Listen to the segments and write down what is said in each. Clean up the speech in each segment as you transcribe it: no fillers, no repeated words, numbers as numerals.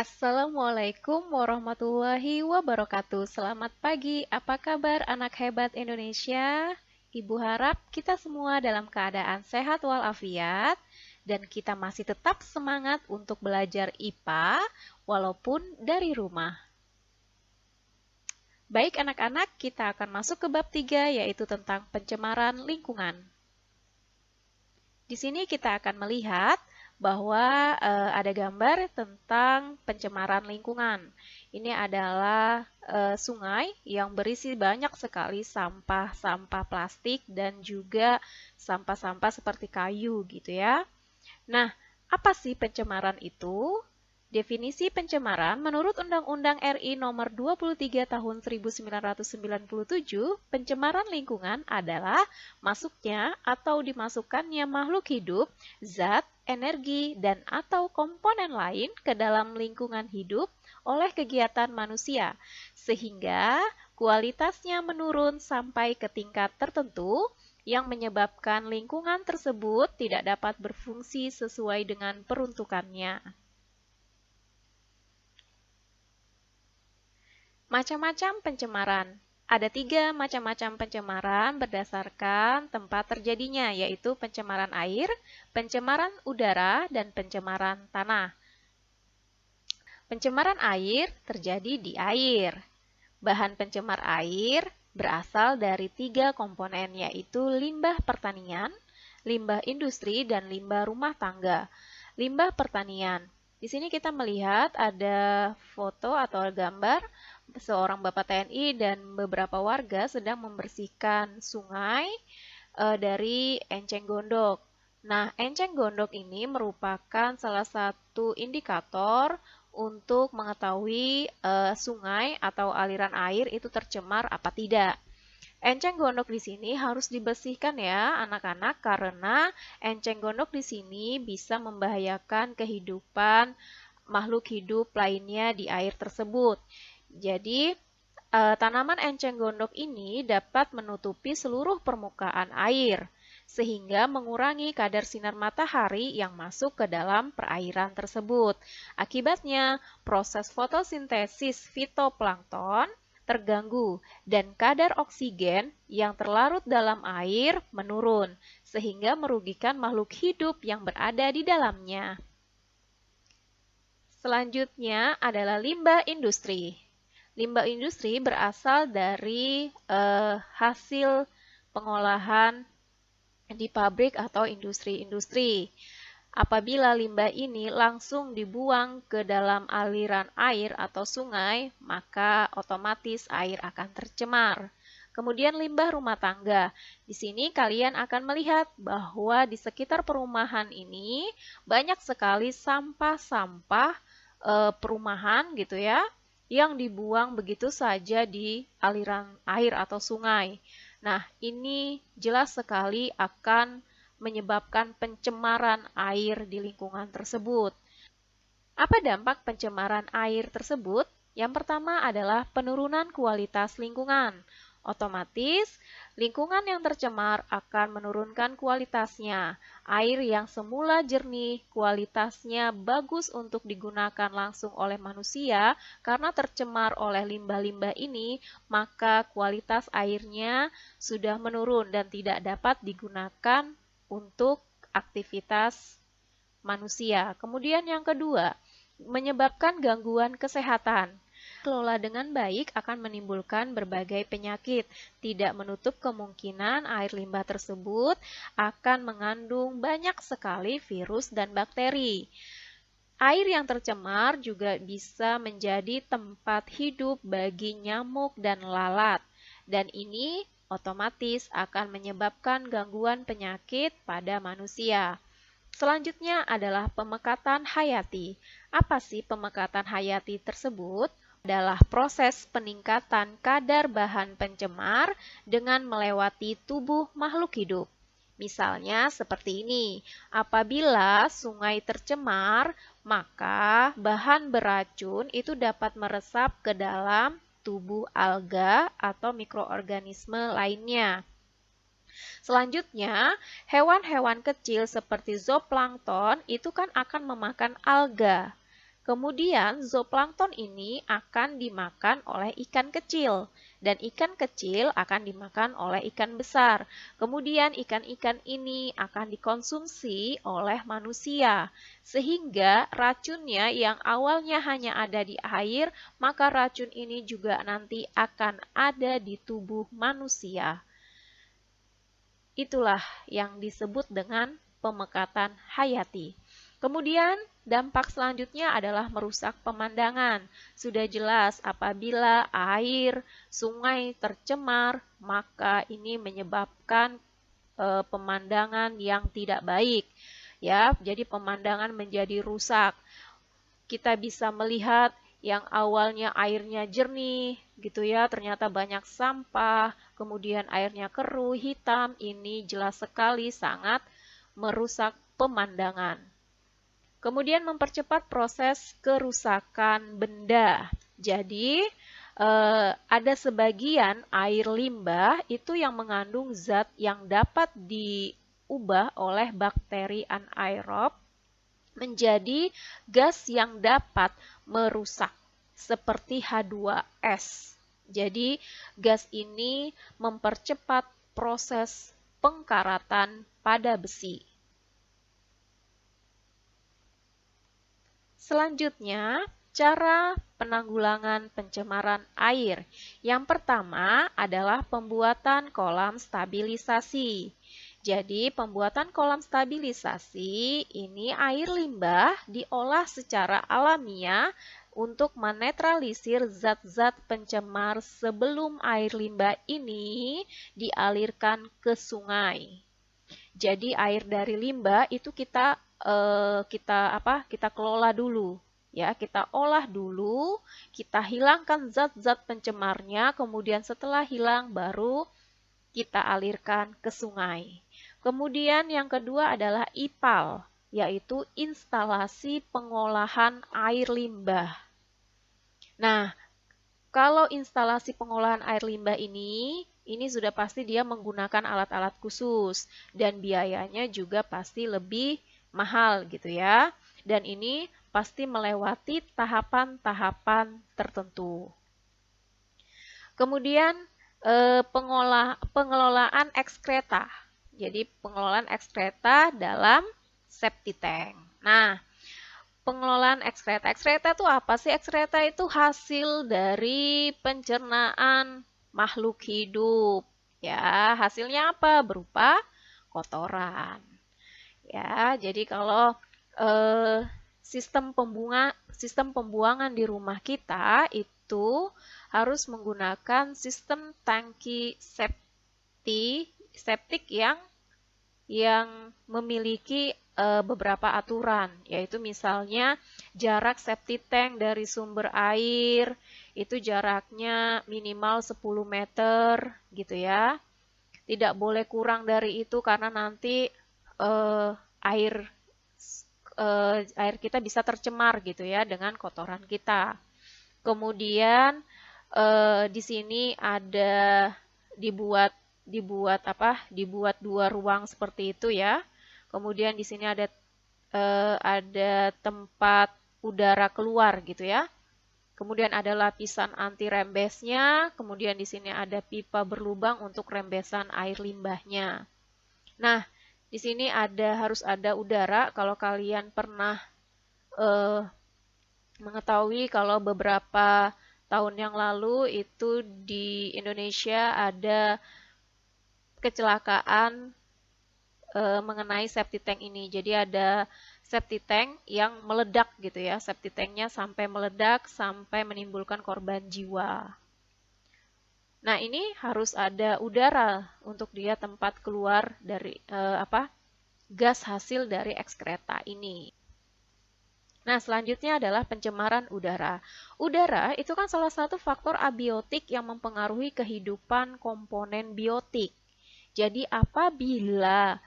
Assalamualaikum warahmatullahi wabarakatuh. Selamat pagi, apa kabar anak hebat Indonesia? Ibu harap kita semua dalam keadaan sehat walafiat dan kita masih tetap semangat untuk belajar IPA walaupun dari rumah. Baik anak-anak, kita akan masuk ke bab 3 yaitu tentang pencemaran lingkungan. Di sini kita akan melihat bahwa ada gambar tentang pencemaran lingkungan. Ini adalah sungai yang berisi banyak sekali sampah-sampah plastik dan juga sampah-sampah seperti kayu gitu ya. Nah, apa sih pencemaran itu? Definisi pencemaran menurut Undang-Undang RI Nomor 23 Tahun 1997, pencemaran lingkungan adalah masuknya atau dimasukkannya makhluk hidup, zat, energi, dan atau komponen lain ke dalam lingkungan hidup oleh kegiatan manusia, sehingga kualitasnya menurun sampai ke tingkat tertentu yang menyebabkan lingkungan tersebut tidak dapat berfungsi sesuai dengan peruntukannya. Macam-macam pencemaran. Ada 3 macam-macam pencemaran berdasarkan tempat terjadinya, yaitu pencemaran air, pencemaran udara, dan pencemaran tanah. Pencemaran air terjadi di air. Bahan pencemar air berasal dari 3 komponen, yaitu limbah pertanian, limbah industri, dan limbah rumah tangga. Limbah pertanian. Di sini kita melihat ada foto atau gambar seorang Bapak TNI dan beberapa warga sedang membersihkan sungai dari enceng gondok. Nah, enceng gondok ini merupakan salah satu indikator untuk mengetahui sungai atau aliran air itu tercemar apa tidak. Enceng gondok di sini harus dibersihkan ya anak-anak karena enceng gondok di sini bisa membahayakan kehidupan makhluk hidup lainnya di air tersebut. Jadi, tanaman enceng gondok ini dapat menutupi seluruh permukaan air, sehingga mengurangi kadar sinar matahari yang masuk ke dalam perairan tersebut. Akibatnya, proses fotosintesis fitoplankton terganggu dan kadar oksigen yang terlarut dalam air menurun, sehingga merugikan makhluk hidup yang berada di dalamnya. Selanjutnya adalah limbah industri. Limbah industri berasal dari hasil pengolahan di pabrik atau industri-industri. Apabila limbah ini langsung dibuang ke dalam aliran air atau sungai, maka otomatis air akan tercemar. Kemudian limbah rumah tangga. Di sini kalian akan melihat bahwa di sekitar perumahan ini banyak sekali sampah-sampah perumahan gitu ya, yang dibuang begitu saja di aliran air atau sungai. Nah, ini jelas sekali akan menyebabkan pencemaran air di lingkungan tersebut. Apa dampak pencemaran air tersebut? Yang pertama adalah penurunan kualitas lingkungan. Otomatis, lingkungan yang tercemar akan menurunkan kualitasnya. Air yang semula jernih, kualitasnya bagus untuk digunakan langsung oleh manusia karena tercemar oleh limbah-limbah ini, maka kualitas airnya sudah menurun dan tidak dapat digunakan untuk aktivitas manusia. Kemudian yang kedua, menyebabkan gangguan kesehatan. Kelola dengan baik akan menimbulkan berbagai penyakit. Tidak menutup kemungkinan air limbah tersebut akan mengandung banyak sekali virus dan bakteri. Air yang tercemar juga bisa menjadi tempat hidup bagi nyamuk dan lalat. Dan ini otomatis akan menyebabkan gangguan penyakit pada manusia. Selanjutnya adalah pemekatan hayati. Apa sih pemekatan hayati tersebut? Adalah proses peningkatan kadar bahan pencemar dengan melewati tubuh makhluk hidup. Misalnya seperti ini, apabila sungai tercemar, maka bahan beracun itu dapat meresap ke dalam tubuh alga atau mikroorganisme lainnya. Selanjutnya, hewan-hewan kecil seperti zooplankton itu kan akan memakan alga. Kemudian zooplankton ini akan dimakan oleh ikan kecil dan ikan kecil akan dimakan oleh ikan besar. Kemudian ikan-ikan ini akan dikonsumsi oleh manusia sehingga racunnya yang awalnya hanya ada di air, maka racun ini juga nanti akan ada di tubuh manusia. Itulah yang disebut dengan pemekatan hayati. Kemudian dampak selanjutnya adalah merusak pemandangan. Sudah jelas apabila air sungai tercemar, maka ini menyebabkan pemandangan yang tidak baik. Ya, jadi pemandangan menjadi rusak. Kita bisa melihat yang awalnya airnya jernih, gitu ya, ternyata banyak sampah, kemudian airnya keruh, hitam, ini jelas sekali sangat merusak pemandangan. Kemudian mempercepat proses kerusakan benda. Jadi, ada sebagian air limbah itu yang mengandung zat yang dapat diubah oleh bakteri anaerob menjadi gas yang dapat merusak, seperti H2S. Jadi, gas ini mempercepat proses pengkaratan pada besi. Selanjutnya, cara penanggulangan pencemaran air. Yang pertama adalah pembuatan kolam stabilisasi. Jadi, pembuatan kolam stabilisasi ini air limbah diolah secara alamiah untuk menetralisir zat-zat pencemar sebelum air limbah ini dialirkan ke sungai. Jadi air dari limbah itu kita kelola dulu, ya, kita olah dulu, kita hilangkan zat-zat pencemarnya, kemudian setelah hilang baru kita alirkan ke sungai. Kemudian yang kedua adalah IPAL, yaitu instalasi pengolahan air limbah. Nah, kalau instalasi pengolahan air limbah ini sudah pasti dia menggunakan alat-alat khusus dan biayanya juga pasti lebih mahal gitu ya. Dan ini pasti melewati tahapan-tahapan tertentu. Kemudian pengelolaan ekskreta. Jadi pengelolaan ekskreta dalam septic tank. Nah, pengelolaan ekskreta. Ekskreta itu apa sih? Ekskreta itu hasil dari pencernaan makhluk hidup. Ya, hasilnya apa? Berupa kotoran. Ya, jadi kalau sistem pembuangan di rumah kita itu harus menggunakan sistem tangki septik yang memiliki beberapa aturan, yaitu misalnya jarak septic tank dari sumber air itu jaraknya minimal 10 meter gitu ya. Tidak boleh kurang dari itu karena nanti air kita bisa tercemar gitu ya dengan kotoran kita. Kemudian di sini ada dibuat dua ruang seperti itu ya. Kemudian di sini ada tempat udara keluar gitu ya. Kemudian ada lapisan anti rembesnya, kemudian di sini ada pipa berlubang untuk rembesan air limbahnya. Nah, di sini harus ada udara. Kalau kalian pernah mengetahui kalau beberapa tahun yang lalu itu di Indonesia ada kecelakaan mengenai septic tank ini. Jadi ada septic tank yang meledak gitu ya. Septic tanknya sampai meledak sampai menimbulkan korban jiwa. Nah, ini harus ada udara untuk dia tempat keluar dari gas hasil dari ekskreta ini. Nah, selanjutnya adalah pencemaran udara. Udara itu kan salah satu faktor abiotik yang mempengaruhi kehidupan komponen biotik. Jadi, apabila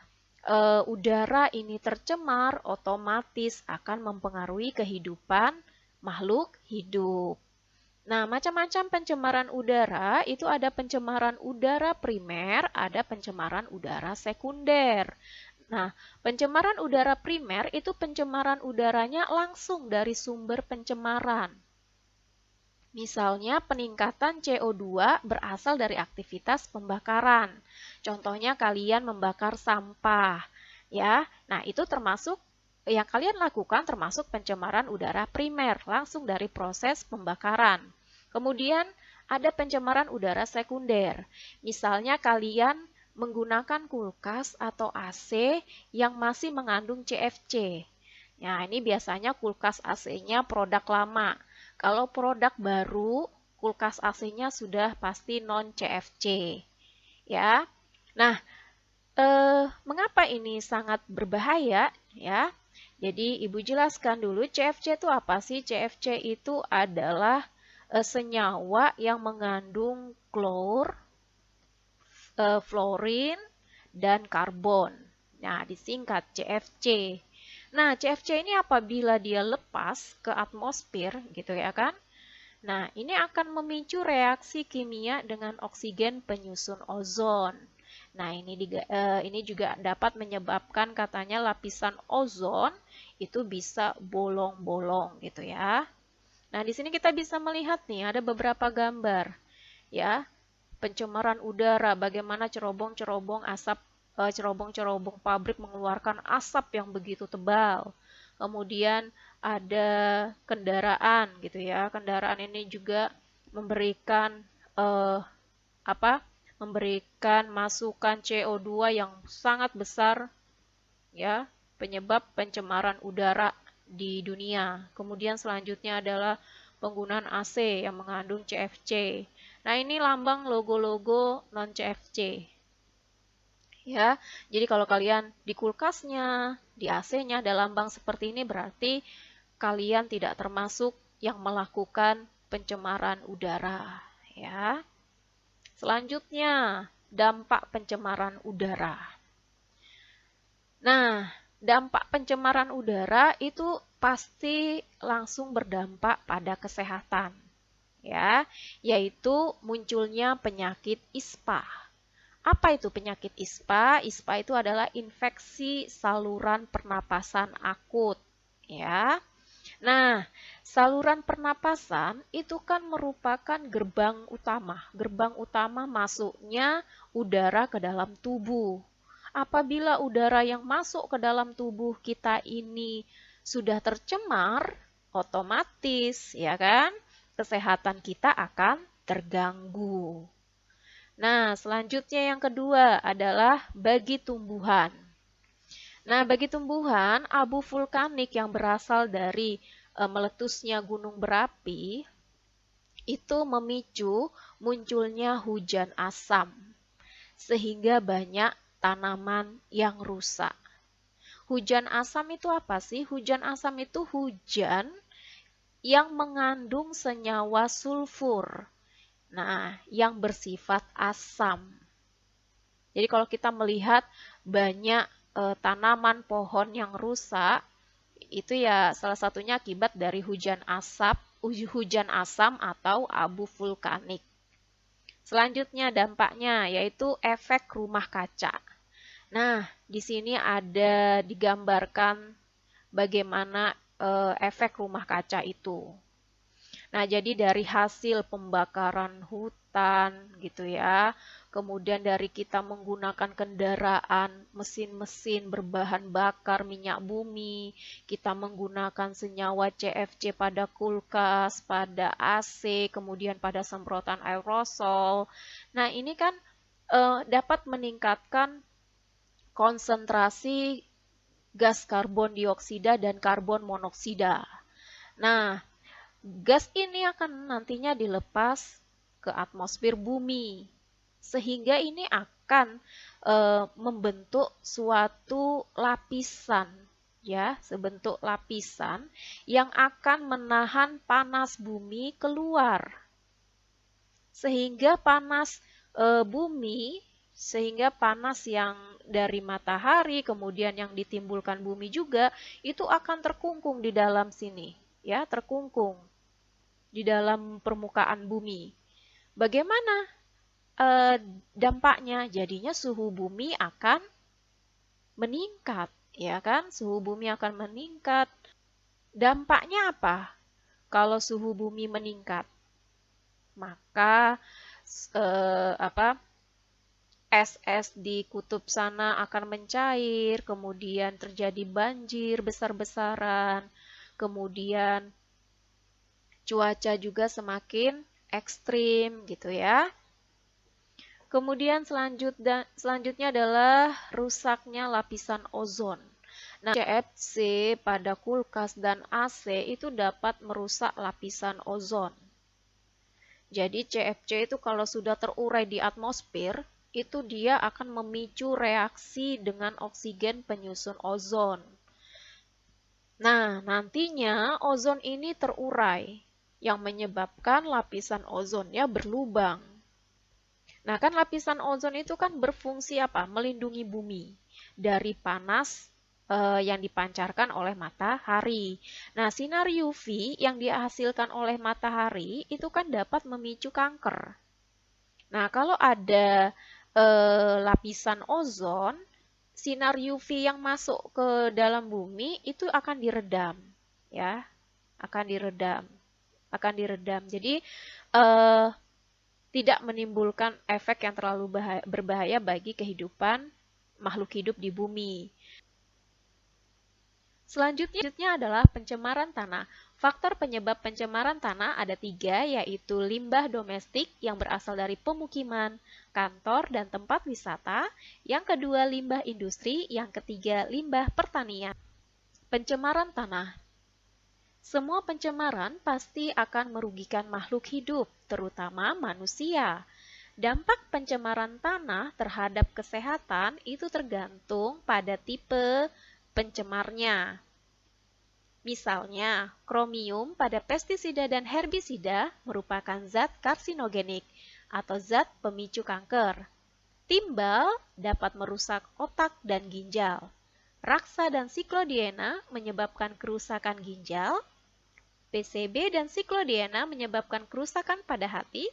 udara ini tercemar, otomatis akan mempengaruhi kehidupan makhluk hidup. Nah, macam-macam pencemaran udara itu ada pencemaran udara primer, ada pencemaran udara sekunder. Nah, pencemaran udara primer itu pencemaran udaranya langsung dari sumber pencemaran. Misalnya peningkatan CO2 berasal dari aktivitas pembakaran. Contohnya kalian membakar sampah, ya. Nah, itu termasuk yang kalian lakukan termasuk pencemaran udara primer langsung dari proses pembakaran. Kemudian ada pencemaran udara sekunder. Misalnya kalian menggunakan kulkas atau AC yang masih mengandung CFC. Nah, ini biasanya kulkas AC-nya produk lama. Kalau produk baru, kulkas AC-nya sudah pasti non CFC. Ya. Nah, mengapa ini sangat berbahaya? Ya. Jadi, Ibu jelaskan dulu CFC itu apa sih? CFC itu adalah senyawa yang mengandung klor, fluorin, dan karbon. Nah, disingkat CFC. Nah, CFC ini apabila dia lepas ke atmosfer, gitu ya kan? Nah, ini akan memicu reaksi kimia dengan oksigen penyusun ozon. Nah, ini juga dapat menyebabkan katanya lapisan ozon itu bisa bolong-bolong gitu ya. Nah, di sini kita bisa melihat nih ada beberapa gambar ya. Pencemaran udara, bagaimana cerobong-cerobong asap, cerobong-cerobong pabrik mengeluarkan asap yang begitu tebal. Kemudian ada kendaraan gitu ya. Kendaraan ini juga memberikan eh, apa? Memberikan masukan CO2 yang sangat besar ya, penyebab pencemaran udara di dunia. Kemudian selanjutnya adalah penggunaan AC yang mengandung CFC. Nah, ini lambang logo-logo non-CFC. Ya, jadi kalau kalian di kulkasnya, di AC-nya ada lambang seperti ini berarti kalian tidak termasuk yang melakukan pencemaran udara, ya. Selanjutnya, dampak pencemaran udara. Nah, dampak pencemaran udara itu pasti langsung berdampak pada kesehatan, ya, yaitu munculnya penyakit ISPA. Apa itu penyakit ISPA? ISPA itu adalah infeksi saluran pernapasan akut, ya. Nah, saluran pernapasan itu kan merupakan gerbang utama. Gerbang utama masuknya udara ke dalam tubuh. Apabila udara yang masuk ke dalam tubuh kita ini sudah tercemar, otomatis ya kan, kesehatan kita akan terganggu. Nah, selanjutnya yang kedua adalah bagi tumbuhan. Nah, bagi tumbuhan, abu vulkanik yang berasal dari meletusnya gunung berapi itu memicu munculnya hujan asam, sehingga banyak tanaman yang rusak. Hujan asam itu apa sih? Hujan asam itu hujan yang mengandung senyawa sulfur. Nah, yang bersifat asam. Jadi kalau kita melihat banyak tanaman pohon yang rusak, itu ya salah satunya akibat dari hujan asam atau abu vulkanik. Selanjutnya dampaknya yaitu efek rumah kaca. Nah, di sini ada digambarkan bagaimana efek rumah kaca itu. Nah, jadi dari hasil pembakaran hutan gitu ya, kemudian dari kita menggunakan kendaraan, mesin-mesin berbahan bakar minyak bumi, kita menggunakan senyawa CFC pada kulkas, pada AC, kemudian pada semprotan aerosol. Nah, ini kan dapat meningkatkan konsentrasi gas karbon dioksida dan karbon monoksida. Nah, gas ini akan nantinya dilepas ke atmosfer bumi, sehingga ini akan membentuk suatu lapisan, ya, sebentuk lapisan yang akan menahan panas bumi keluar, sehingga panas bumi, sehingga panas yang dari matahari kemudian yang ditimbulkan bumi juga itu akan terkungkung di dalam sini, ya, terkungkung di dalam permukaan bumi. Bagaimana dampaknya? Jadinya suhu bumi akan meningkat, ya kan? Suhu bumi akan meningkat. Dampaknya apa? Kalau suhu bumi meningkat, maka es-es di kutub sana akan mencair, kemudian terjadi banjir besar-besaran, kemudian cuaca juga semakin ekstrim gitu ya. Kemudian selanjutnya adalah rusaknya lapisan ozon. Nah, CFC pada kulkas dan AC itu dapat merusak lapisan ozon. Jadi CFC itu kalau sudah terurai di atmosfer, itu dia akan memicu reaksi dengan oksigen penyusun ozon. Nah, nantinya ozon ini terurai, yang menyebabkan lapisan ozonnya berlubang. Nah, kan lapisan ozon itu kan berfungsi apa? Melindungi bumi dari panas yang dipancarkan oleh matahari. Nah, sinar UV yang dihasilkan oleh matahari itu kan dapat memicu kanker. Nah, kalau ada lapisan ozon, sinar UV yang masuk ke dalam bumi itu akan diredam, ya, akan diredam. Jadi tidak menimbulkan efek yang terlalu berbahaya bagi kehidupan makhluk hidup di bumi. Selanjutnya adalah pencemaran tanah. Faktor penyebab pencemaran tanah ada 3, yaitu limbah domestik yang berasal dari pemukiman, kantor, dan tempat wisata. Yang kedua, limbah industri. Yang ketiga, limbah pertanian. Pencemaran tanah. Semua pencemaran pasti akan merugikan makhluk hidup, terutama manusia. Dampak pencemaran tanah terhadap kesehatan itu tergantung pada tipe pencemarnya. Misalnya, kromium pada pestisida dan herbisida merupakan zat karsinogenik atau zat pemicu kanker. Timbal dapat merusak otak dan ginjal. Raksa dan siklodiena menyebabkan kerusakan ginjal. PCB dan siklodiena menyebabkan kerusakan pada hati.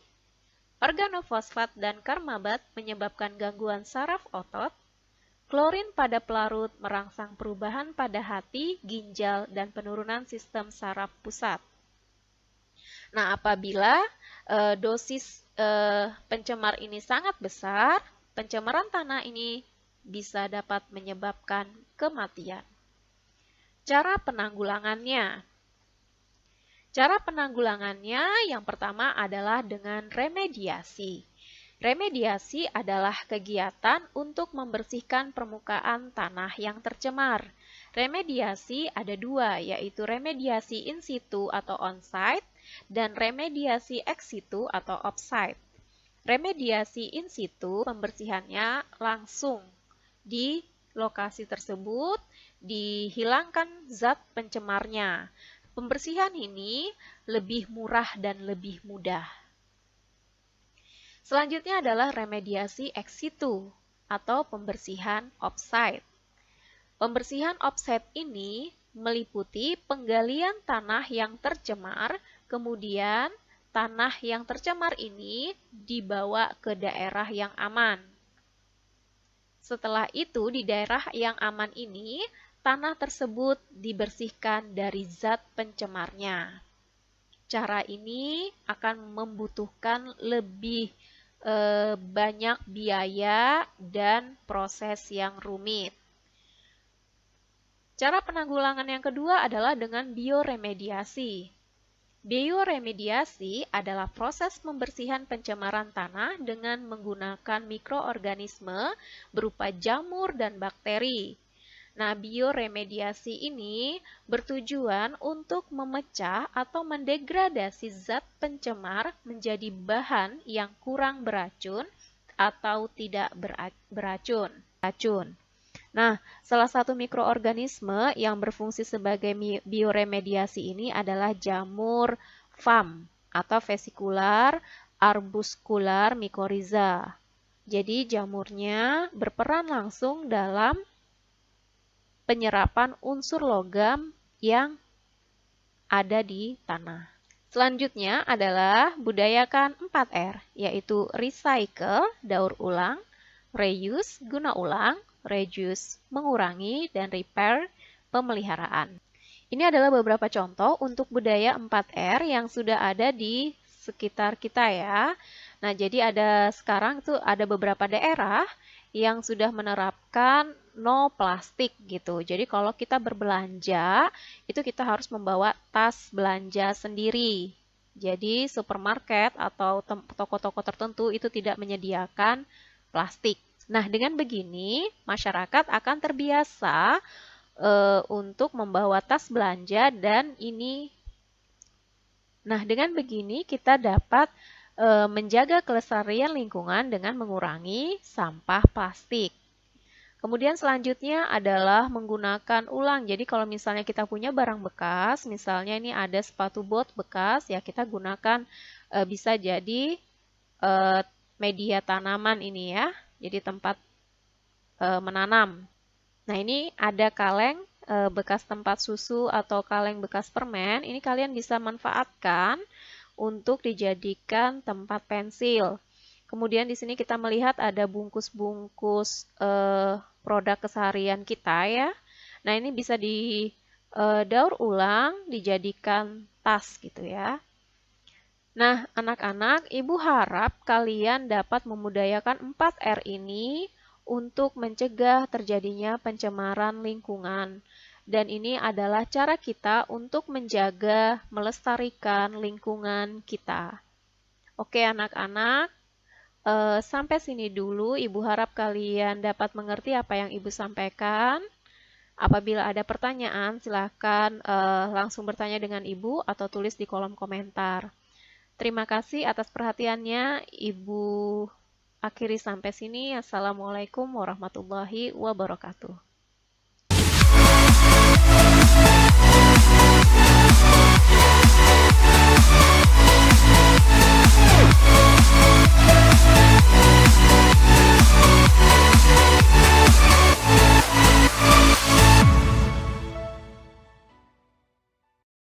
Organofosfat dan karmabat menyebabkan gangguan saraf otot. Klorin pada pelarut merangsang perubahan pada hati, ginjal, dan penurunan sistem saraf pusat. Nah, apabila dosis pencemar ini sangat besar, pencemaran tanah ini bisa dapat menyebabkan kematian. Cara penanggulangannya. Cara penanggulangannya yang pertama adalah dengan remediasi. Remediasi adalah kegiatan untuk membersihkan permukaan tanah yang tercemar. Remediasi ada 2, yaitu remediasi in situ atau on-site dan remediasi ex situ atau off-site. Remediasi in situ pembersihannya langsung di lokasi tersebut, dihilangkan zat pencemarnya. Pembersihan ini lebih murah dan lebih mudah. Selanjutnya adalah remediasi ex situ atau pembersihan off-site. Pembersihan off-site ini meliputi penggalian tanah yang tercemar, kemudian tanah yang tercemar ini dibawa ke daerah yang aman. Setelah itu, di daerah yang aman ini, tanah tersebut dibersihkan dari zat pencemarnya. Cara ini akan membutuhkan lebih banyak biaya dan proses yang rumit. Cara penanggulangan yang kedua adalah dengan bioremediasi. Bioremediasi adalah proses pembersihan pencemaran tanah dengan menggunakan mikroorganisme berupa jamur dan bakteri. Nah, bioremediasi ini bertujuan untuk memecah atau mendegradasi zat pencemar menjadi bahan yang kurang beracun atau tidak beracun. Nah, salah satu mikroorganisme yang berfungsi sebagai bioremediasi ini adalah jamur FAM atau Vesicular Arbuscular Mycorrhiza. Jadi, jamurnya berperan langsung dalam penyerapan unsur logam yang ada di tanah. Selanjutnya adalah budayakan 4R, yaitu recycle, daur ulang, reuse, guna ulang, reduce, mengurangi, dan repair, pemeliharaan. Ini adalah beberapa contoh untuk budaya 4R yang sudah ada di sekitar kita ya. Nah, jadi sekarang itu ada beberapa daerah yang sudah menerapkan no plastik gitu. Jadi kalau kita berbelanja, itu kita harus membawa tas belanja sendiri. Jadi supermarket atau toko-toko tertentu itu tidak menyediakan plastik. Nah, dengan begini masyarakat akan terbiasa untuk membawa tas belanja dan ini. Nah, dengan begini kita dapat menjaga kelestarian lingkungan dengan mengurangi sampah plastik. Kemudian selanjutnya adalah menggunakan ulang. Jadi kalau misalnya kita punya barang bekas, misalnya ini ada sepatu bot bekas, ya kita gunakan bisa jadi media tanaman ini ya. Jadi tempat menanam. Nah, ini ada kaleng bekas tempat susu atau kaleng bekas permen. Ini kalian bisa manfaatkan untuk dijadikan tempat pensil. Kemudian di sini kita melihat ada bungkus-bungkus produk keseharian kita ya. Nah, ini bisa didaur ulang, dijadikan tas gitu ya. Nah, anak-anak, Ibu harap kalian dapat memudayakan 4R ini untuk mencegah terjadinya pencemaran lingkungan. Dan ini adalah cara kita untuk menjaga, melestarikan lingkungan kita. Oke anak-anak, sampai sini dulu. Ibu harap kalian dapat mengerti apa yang Ibu sampaikan. Apabila ada pertanyaan, silakan langsung bertanya dengan Ibu atau tulis di kolom komentar. Terima kasih atas perhatiannya. Ibu akhiri sampai sini. Assalamualaikum warahmatullahi wabarakatuh.